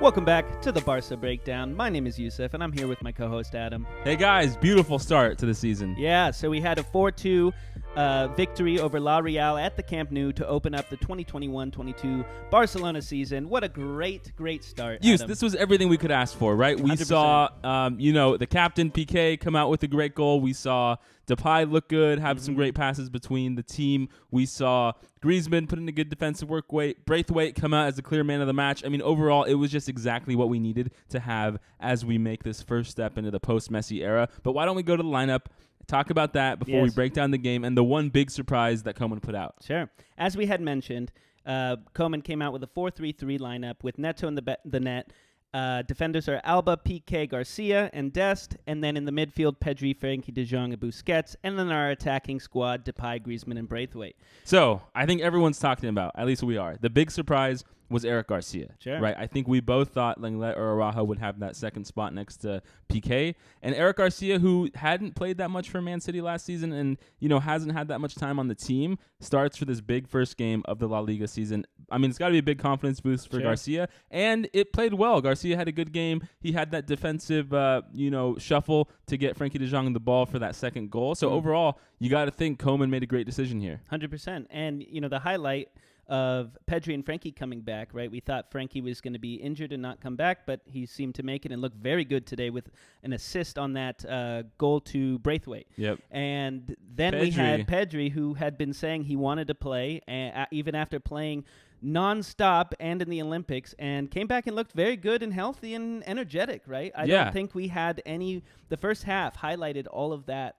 Welcome back to the Barca Breakdown. My name is Yusuf, and I'm here with my co-host Adam. Hey guys, beautiful start to the season. Yeah, so we had a 4-2 victory over La Real at the Camp Nou to open up the 2021-22 Barcelona season. What a great start, Adam. This was everything we could ask for, right? We 100%. saw, the captain, Pique, come out with a great goal. We saw Depay look good, have some great passes between the team. We saw Griezmann put in a good defensive work weight. Braithwaite come out as the clear man of the match. I mean, overall, it was just exactly what we needed to have as we make this first step into the post-Messi era. But why don't we go to the lineup, talk about that before we break down the game and the one big surprise that Koeman put out. Sure. As we had mentioned, Koeman came out with a 4-3-3 lineup with Neto in the net. Defenders are Alba, Pique, Garcia, and Dest. And then in the midfield, Pedri, Frenkie de Jong, and Busquets. And then our attacking squad, Depay, Griezmann, and Braithwaite. So I think everyone's talking about, at least we are, the big surprise was Erica Garcia. Sure. Right? I think we both thought Lengelet or Araujo would have that second spot next to Pique. And Erica Garcia, who hadn't played that much for Man City last season and, hasn't had that much time on the team, starts for this big first game of the La Liga season. I mean, it's got to be a big confidence boost for Garcia. And it played well. Garcia had a good game. He had that defensive, shuffle to get Frenkie de Jong the ball for that second goal. So overall, you got to think Koeman made a great decision here. 100%. And, the highlight of Pedri and Frenkie coming back, right? We thought Frenkie was going to be injured and not come back, but he seemed to make it and look very good today with an assist on that goal to Braithwaite. Yep. And then we had Pedri, who had been saying he wanted to play, even after playing non-stop and in the Olympics, and came back and looked very good and healthy and energetic, right? I don't think we had the first half highlighted all of that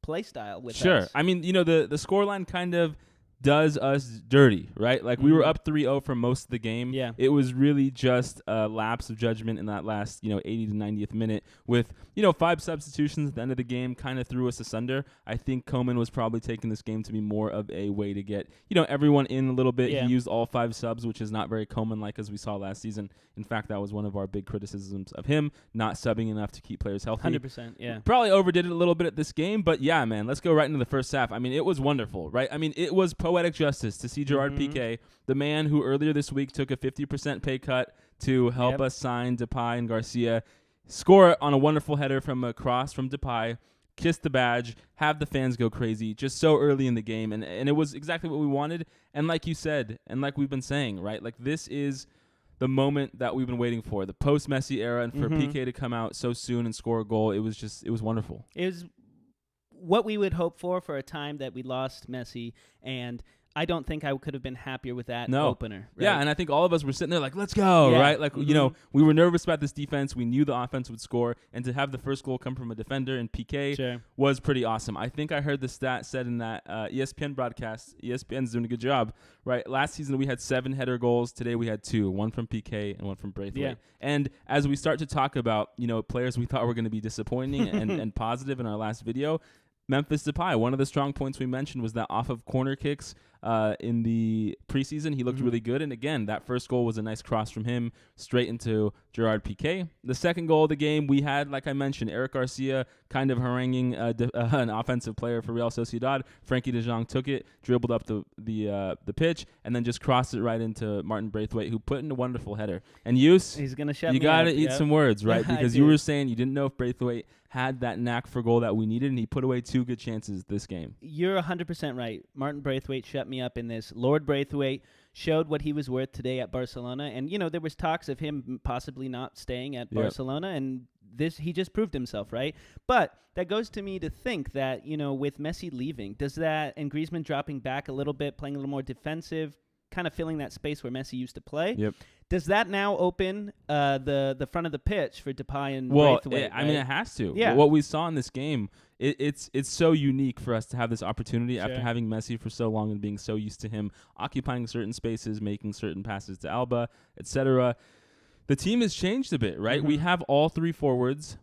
play style with us. Sure. I mean, the scoreline kind of does us dirty, right? Like we were up 3-0 for most of the game. Yeah. It was really just a lapse of judgment in that last, 80 to 90th minute with, 5 substitutions at the end of the game kind of threw us asunder. I think Koeman was probably taking this game to be more of a way to get, everyone in a little bit. Yeah. He used all 5 subs, which is not very Koeman-like as we saw last season. In fact, that was one of our big criticisms of him, not subbing enough to keep players healthy. 100%, yeah. Probably overdid it a little bit at this game, but yeah, man, let's go right into the first half. I mean, it was wonderful, right? I mean, it was poetic justice to see Gerard Pique, the man who earlier this week took a 50% pay cut to help us sign Depay and Garcia, score on a wonderful header from a cross from Depay, kiss the badge, have the fans go crazy just so early in the game. And it was exactly what we wanted. And like you said, and like we've been saying, right, like this is the moment that we've been waiting for, the post-Messi era, and for Pique to come out so soon and score a goal, it was wonderful. It was what we would hope for a time that we lost Messi, and I don't think I could have been happier with that opener. Right? Yeah, and I think all of us were sitting there like, let's go, right? Like, we were nervous about this defense. We knew the offense would score, and to have the first goal come from a defender in Pique was pretty awesome. I think I heard the stat said in that ESPN broadcast. ESPN's doing a good job, right? Last season we had 7 header goals. Today we had 2, one from Pique and one from Braithwaite. Yeah. And as we start to talk about, players we thought were going to be disappointing and positive in our last video, Memphis Depay, one of the strong points we mentioned was that off of corner kicks in the preseason, he looked really good. And again, that first goal was a nice cross from him straight into Gerard Pique. The second goal of the game, we had, like I mentioned, Erica Garcia kind of haranguing an offensive player for Real Sociedad. Frenkie de Jong took it, dribbled up the pitch, and then just crossed it right into Martin Braithwaite, who put in a wonderful header. And Yus, he's gonna shut you got to eat some words, right? Because you were saying you didn't know if Braithwaite had that knack for goal that we needed, and he put away 2 good chances this game. You're 100% right. Martin Braithwaite shut me up in this. Lord Braithwaite showed what he was worth today at Barcelona, and there was talks of him possibly not staying at Barcelona, and he just proved himself, right? But that goes to me to think that, with Messi leaving, does that, and Griezmann dropping back a little bit, playing a little more defensive, kind of filling that space where Messi used to play. Yep. Does that now open the front of the pitch for Depay and Braithwaite? I mean, it has to. Yeah. What we saw in this game, it's so unique for us to have this opportunity after having Messi for so long and being so used to him occupying certain spaces, making certain passes to Alba, etc. The team has changed a bit, right? We have all 3 forwards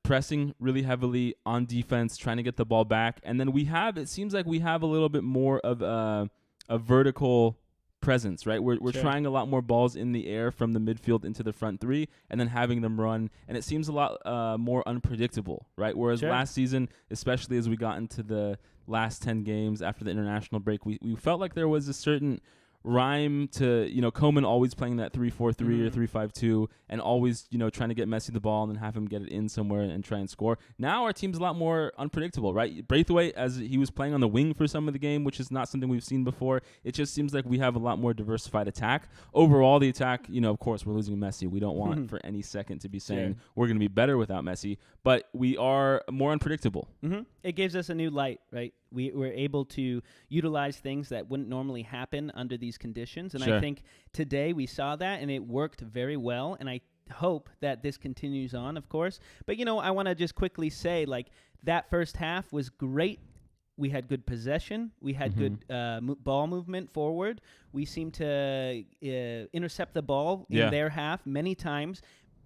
pressing really heavily on defense, trying to get the ball back, and then it seems like we have a little bit more of a vertical presence, right? We're trying a lot more balls in the air from the midfield into the front 3 and then having them run, and it seems a lot more unpredictable, right? Whereas last season, especially as we got into the last 10 games after the international break, we felt like there was a certain rhyme to, Koeman always playing that 3-4-3 or 3-5-2 and always, trying to get Messi the ball and then have him get it in somewhere and try and score. Now our team's a lot more unpredictable, right? Braithwaite, as he was playing on the wing for some of the game, which is not something we've seen before. It just seems like we have a lot more diversified attack. Overall, the attack, of course, we're losing Messi. We don't want for any second to be saying we're going to be better without Messi, but we are more unpredictable. It gives us a new light, right? We're able to utilize things that wouldn't normally happen under these conditions. And I think today we saw that, and it worked very well. And I hope that this continues on, of course. But, I want to just quickly say, like, that first half was great. We had good possession. We had good ball movement forward. We seemed to intercept the ball in their half many times,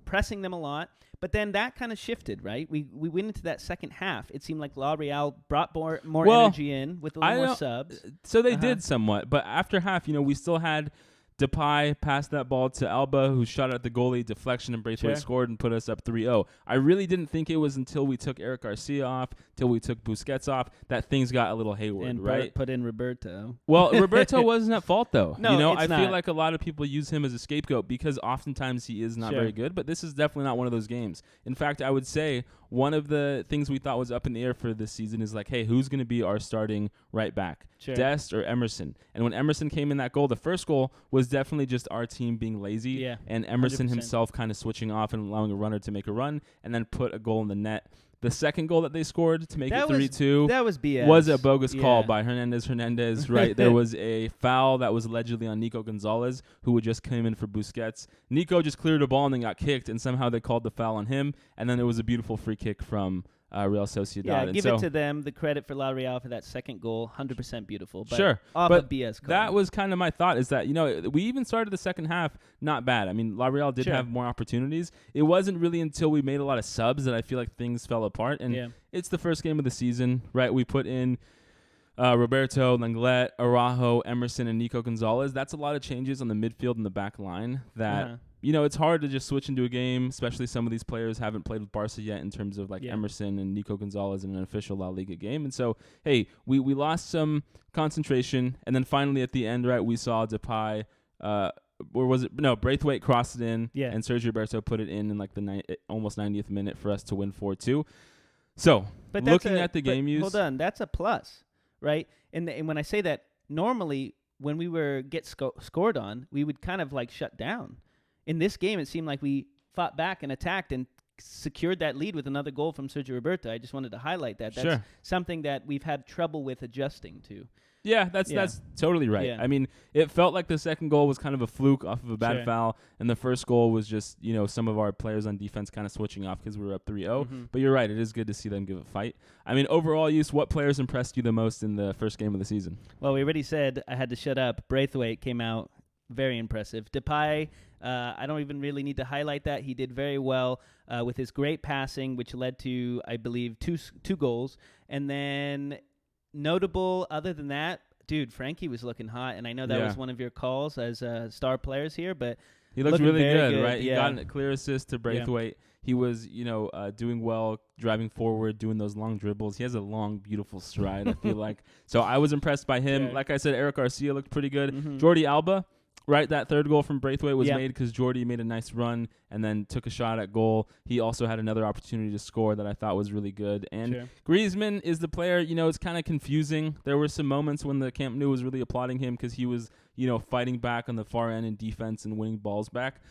pressing them a lot. But then that kind of shifted, right? We went into that second half. It seemed like La Real brought more energy in with a little more subs. So they did somewhat. But after half, we still had Depay passed that ball to Alba, who shot at the goalie, deflection, and Braithwaite scored and put us up 3-0. I really didn't think it was until we took Erica Garcia off, till we took Busquets off, that things got a little hayward, and right? Put in Roberto. Well, Roberto wasn't at fault, though. No, I feel like a lot of people use him as a scapegoat because oftentimes he is not very good, but this is definitely not one of those games. In fact, I would say one of the things we thought was up in the air for this season is like, hey, who's going to be our starting right back? Dest or Emerson? And when Emerson came in that goal, the first goal was definitely just our team being lazy and Emerson 100%. Himself kind of switching off and allowing a runner to make a run and then put a goal in the net. The second goal that they scored to make it 3-2 that was BS. Was a bogus call by Hernandez, right? There was a foul that was allegedly on Nico Gonzalez, who had just come in for Busquets. Nico just cleared a ball and then got kicked, and somehow they called the foul on him. And then there was a beautiful free kick from Real Sociedad. Yeah, give it to them. The credit for La Real for that second goal, 100% beautiful. But sure, off but a BS call. That was kind of my thought, is that, we even started the second half not bad. I mean, La Real did have more opportunities. It wasn't really until we made a lot of subs that I feel like things fell apart. And it's the first game of the season, right? We put in Roberto, Lengelet, Araujo, Emerson, and Nico Gonzalez. That's a lot of changes on the midfield and the back line that... it's hard to just switch into a game, especially some of these players haven't played with Barca yet in terms of Emerson and Nico Gonzalez in an official La Liga game. And so, hey, we lost some concentration. And then finally at the end, right, we saw Depay, or was it? No, Braithwaite crossed it in and Sergi Roberto put it in like the almost 90th minute for us to win 4-2. So, looking at the game use. Hold on, that's a plus, right? And when I say that, normally when we were scored on, we would kind of like shut down. In this game, it seemed like we fought back and attacked and secured that lead with another goal from Sergi Roberto. I just wanted to highlight that. That's something that we've had trouble with adjusting to. Yeah, that's totally right. I mean, it felt like the second goal was kind of a fluke off of a bad foul, and the first goal was just, some of our players on defense kind of switching off because we were up 3-0. But you're right, it is good to see them give a fight. I mean, overall, what players impressed you the most in the first game of the season? Well, we already said I had to shut up. Braithwaite came out very impressive. Depay, I don't even really need to highlight that. He did very well with his great passing, which led to, I believe, two goals. And then notable, other than that, dude, Frenkie was looking hot. And I know that was one of your calls as star players here, but he looked really good, right? He got a clear assist to Braithwaite. He was, doing well, driving forward, doing those long dribbles. He has a long, beautiful stride, I feel like. So I was impressed by him. Like I said, Erica Garcia looked pretty good. Jordi Alba. Right, that third goal from Braithwaite was made because Jordi made a nice run and then took a shot at goal. He also had another opportunity to score that I thought was really good. And Griezmann is the player, it's kind of confusing. There were some moments when the Camp Nou was really applauding him because he was, fighting back on the far end in defense and winning balls back.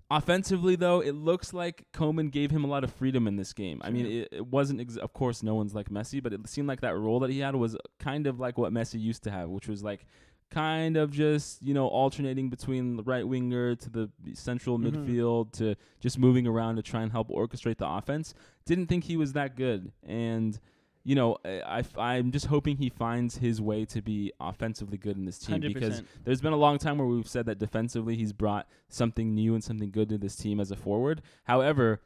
Offensively, though, it looks like Koeman gave him a lot of freedom in this game. I mean, it wasn't, of course, no one's like Messi, but it seemed like that role that he had was kind of like what Messi used to have, which was like, kind of just, alternating between the right winger to the central midfield to just moving around to try and help orchestrate the offense. Didn't think he was that good. And, I'm just hoping he finds his way to be offensively good in this team 100%. Because there's been a long time where we've said that defensively he's brought something new and something good to this team as a forward. However,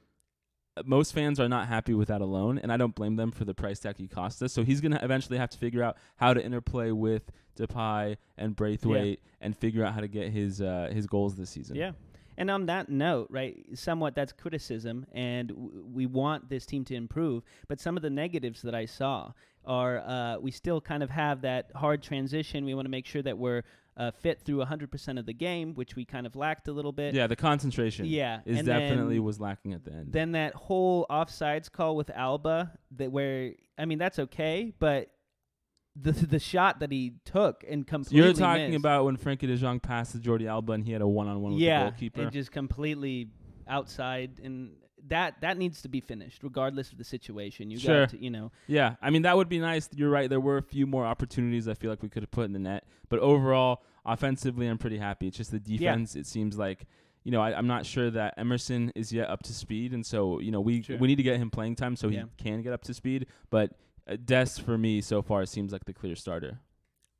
most fans are not happy with that alone, and I don't blame them for the price tag he cost us. So he's going to eventually have to figure out how to interplay with Depay and Braithwaite and figure out how to get his goals this season. Yeah. And on that note, right, somewhat that's criticism, and we want this team to improve. But some of the negatives that I saw are we still kind of have that hard transition. We want to make sure that we're fit through 100% of the game, which we kind of lacked a little bit. Yeah, the concentration. Yeah, is definitely was lacking at the end. Then that whole offsides call with Alba, that's okay, but the shot that he took and completely You're talking missed. about when Frenkie de Jong passed to Jordi Alba and he had a one-on-one with the goalkeeper. And just completely outside, and that needs to be finished regardless of the situation. You got to, Yeah, I mean, that would be nice. You're right. There were a few more opportunities I feel like we could have put in the net, but overall, offensively, I'm pretty happy. It's just the defense. It seems like, I'm not sure that Emerson is yet up to speed, and so we need to get him playing time so he can get up to speed. But Dest for me so far seems like the clear starter.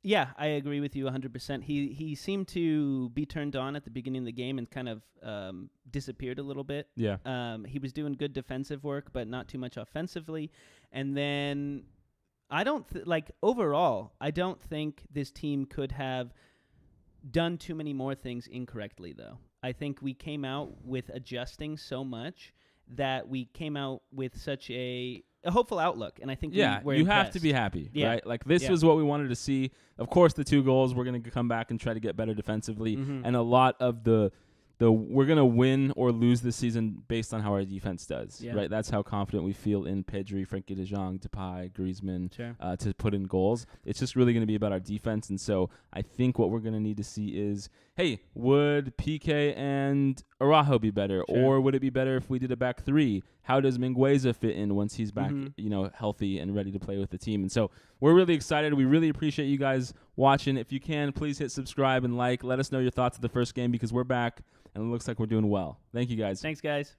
Yeah, I agree with you 100%. He seemed to be turned on at the beginning of the game and kind of disappeared a little bit. Yeah. He was doing good defensive work, but not too much offensively. And then overall, I don't think this team could have done too many more things incorrectly, though. I think we came out with adjusting so much that we came out with such a hopeful outlook, and I think we're you impressed. have to be happy, right? Like, this was what we wanted to see. Of course, the 2 goals, we're going to come back and try to get better defensively, and a lot of the we're going to win or lose this season based on how our defense does, right? That's how confident we feel in Pedri, Frenkie de Jong, Depay, Griezmann to put in goals. It's just really going to be about our defense, and so I think what we're going to need to see is, hey, would Pique and Araujo be better, or would it be better if we did a back 3? How does Mingueza fit in once he's back, healthy and ready to play with the team? And so we're really excited. We really appreciate you guys watching. If you can, please hit subscribe and like. Let us know your thoughts of the first game because we're back, and it looks like we're doing well. Thank you, guys. Thanks, guys.